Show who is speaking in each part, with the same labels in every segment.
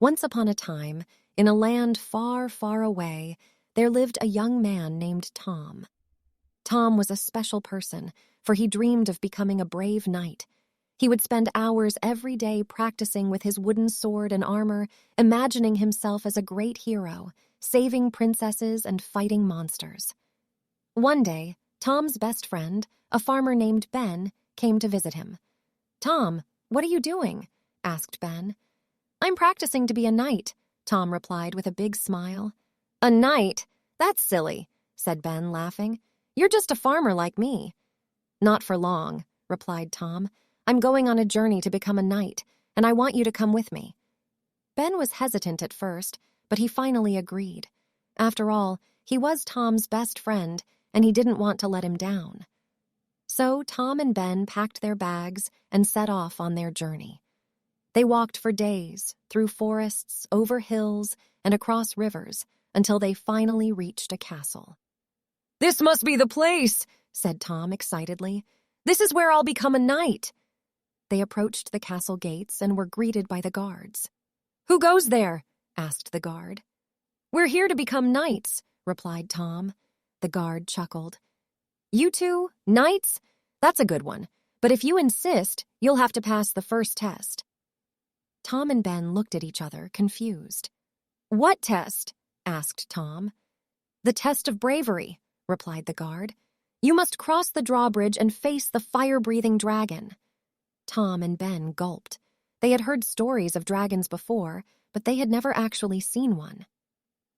Speaker 1: Once upon a time, in a land far, far away, there lived a young man named Tom. Tom was a special person, for he dreamed of becoming a brave knight. He would spend hours every day practicing with his wooden sword and armor, imagining himself as a great hero, saving princesses and fighting monsters. One day, Tom's best friend, a farmer named Ben, came to visit him. "Tom, what are you doing?" asked Ben. "I'm practicing to be a knight," Tom replied with a big smile. "A knight? That's silly," said Ben, laughing. "You're just a farmer like me." "Not for long," replied Tom. "I'm going on a journey to become a knight, and I want you to come with me." Ben was hesitant at first, but he finally agreed. After all, he was Tom's best friend, and he didn't want to let him down. So Tom and Ben packed their bags and set off on their journey. They walked for days, through forests, over hills, and across rivers, until they finally reached a castle. "This must be the place," said Tom excitedly. "This is where I'll become a knight." They approached the castle gates and were greeted by the guards. "Who goes there?" asked the guard. "We're here to become knights," replied Tom. The guard chuckled. "You two, knights? That's a good one. But if you insist, you'll have to pass the first test." Tom and Ben looked at each other, confused. "What test?" asked Tom. "The test of bravery," replied the guard. "You must cross the drawbridge and face the fire-breathing dragon." Tom and Ben gulped. They had heard stories of dragons before, but they had never actually seen one.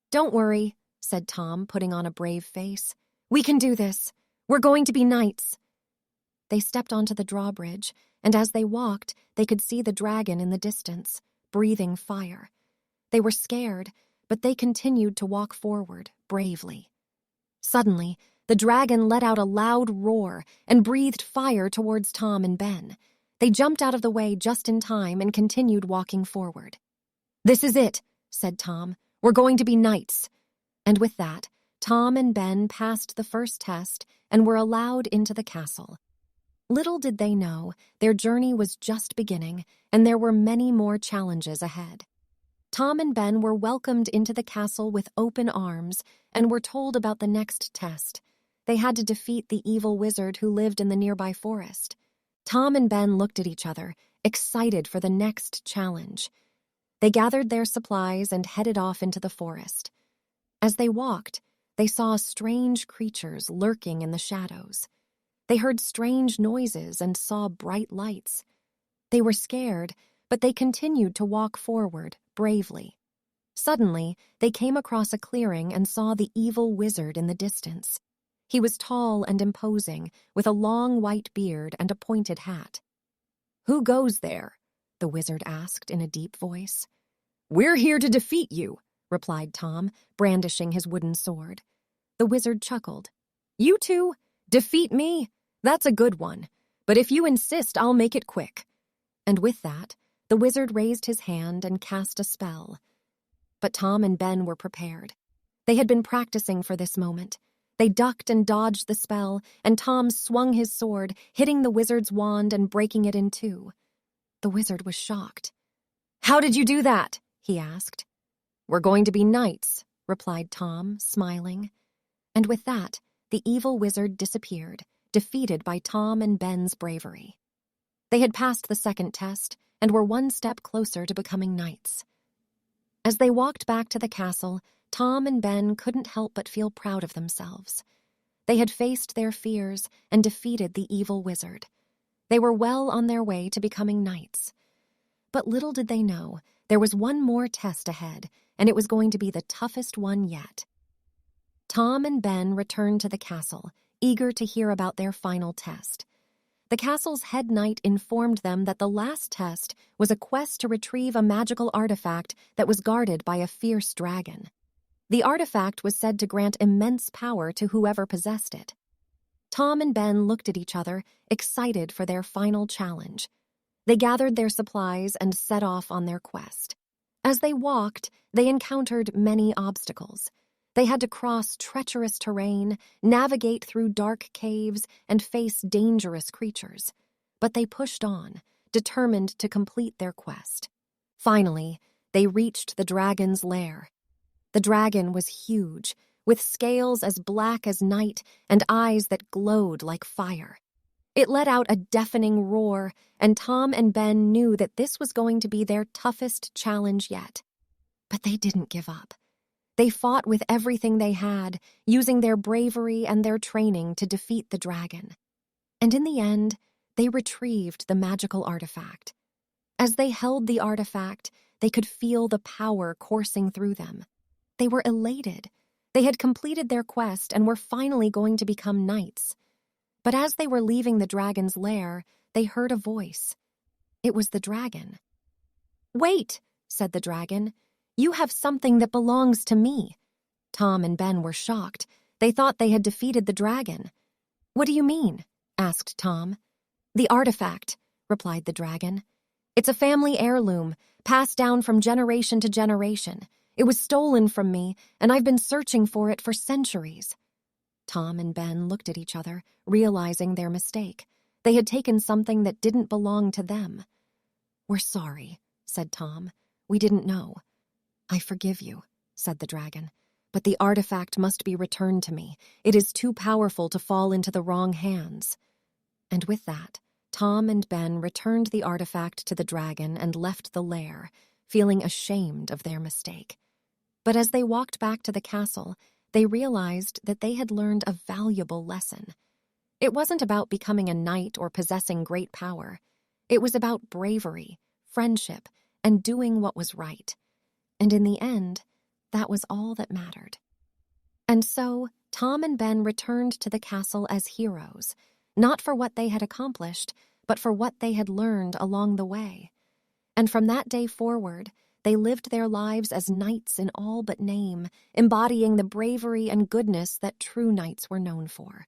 Speaker 1: "Don't worry," said Tom, putting on a brave face. "We can do this. We're going to be knights." They stepped onto the drawbridge, and as they walked, they could see the dragon in the distance, breathing fire. They were scared, but they continued to walk forward, bravely. Suddenly, the dragon let out a loud roar and breathed fire towards Tom and Ben. They jumped out of the way just in time and continued walking forward. "This is it," said Tom. "We're going to be knights." And with that, Tom and Ben passed the first test and were allowed into the castle. Little did they know, their journey was just beginning, and there were many more challenges ahead. Tom and Ben were welcomed into the castle with open arms and were told about the next test. They had to defeat the evil wizard who lived in the nearby forest. Tom and Ben looked at each other, excited for the next challenge. They gathered their supplies and headed off into the forest. As they walked, they saw strange creatures lurking in the shadows. They heard strange noises and saw bright lights. They were scared, but they continued to walk forward, bravely. Suddenly, they came across a clearing and saw the evil wizard in the distance. He was tall and imposing, with a long white beard and a pointed hat. "Who goes there?" the wizard asked in a deep voice. "We're here to defeat you," replied Tom, brandishing his wooden sword. The wizard chuckled. "You two? Defeat me? That's a good one. But if you insist, I'll make it quick." And with that, the wizard raised his hand and cast a spell. But Tom and Ben were prepared. They had been practicing for this moment. They ducked and dodged the spell, and Tom swung his sword, hitting the wizard's wand and breaking it in two. The wizard was shocked. "How did you do that?" he asked. "We're going to be knights," replied Tom, smiling. And with that, the evil wizard disappeared, defeated by Tom and Ben's bravery. They had passed the second test and were one step closer to becoming knights. As they walked back to the castle, Tom and Ben couldn't help but feel proud of themselves. They had faced their fears and defeated the evil wizard. They were well on their way to becoming knights. But little did they know, there was one more test ahead, and it was going to be the toughest one yet. Tom and Ben returned to the castle, eager to hear about their final test. The castle's head knight informed them that the last test was a quest to retrieve a magical artifact that was guarded by a fierce dragon. The artifact was said to grant immense power to whoever possessed it. Tom and Ben looked at each other, excited for their final challenge. They gathered their supplies and set off on their quest. As they walked, they encountered many obstacles. They had to cross treacherous terrain, navigate through dark caves, and face dangerous creatures. But they pushed on, determined to complete their quest. Finally, they reached the dragon's lair. The dragon was huge, with scales as black as night and eyes that glowed like fire. It let out a deafening roar, and Tom and Ben knew that this was going to be their toughest challenge yet. But they didn't give up. They fought with everything they had, using their bravery and their training to defeat the dragon. And in the end, they retrieved the magical artifact. As they held the artifact, they could feel the power coursing through them. They were elated. They had completed their quest and were finally going to become knights. But as they were leaving the dragon's lair, they heard a voice. It was the dragon. "Wait," said the dragon. "You have something that belongs to me." Tom and Ben were shocked. They thought they had defeated the dragon. "What do you mean?" asked Tom. "The artifact," replied the dragon. "It's a family heirloom, passed down from generation to generation. It was stolen from me, and I've been searching for it for centuries." Tom and Ben looked at each other, realizing their mistake. They had taken something that didn't belong to them. "We're sorry," said Tom. "We didn't know." "I forgive you," said the dragon. "But the artifact must be returned to me. It is too powerful to fall into the wrong hands." And with that, Tom and Ben returned the artifact to the dragon and left the lair, feeling ashamed of their mistake. But as they walked back to the castle, they realized that they had learned a valuable lesson. It wasn't about becoming a knight or possessing great power. It was about bravery, friendship, and doing what was right. And in the end, that was all that mattered. And so, Tom and Ben returned to the castle as heroes, not for what they had accomplished, but for what they had learned along the way. And from that day forward, they lived their lives as knights in all but name, embodying the bravery and goodness that true knights were known for.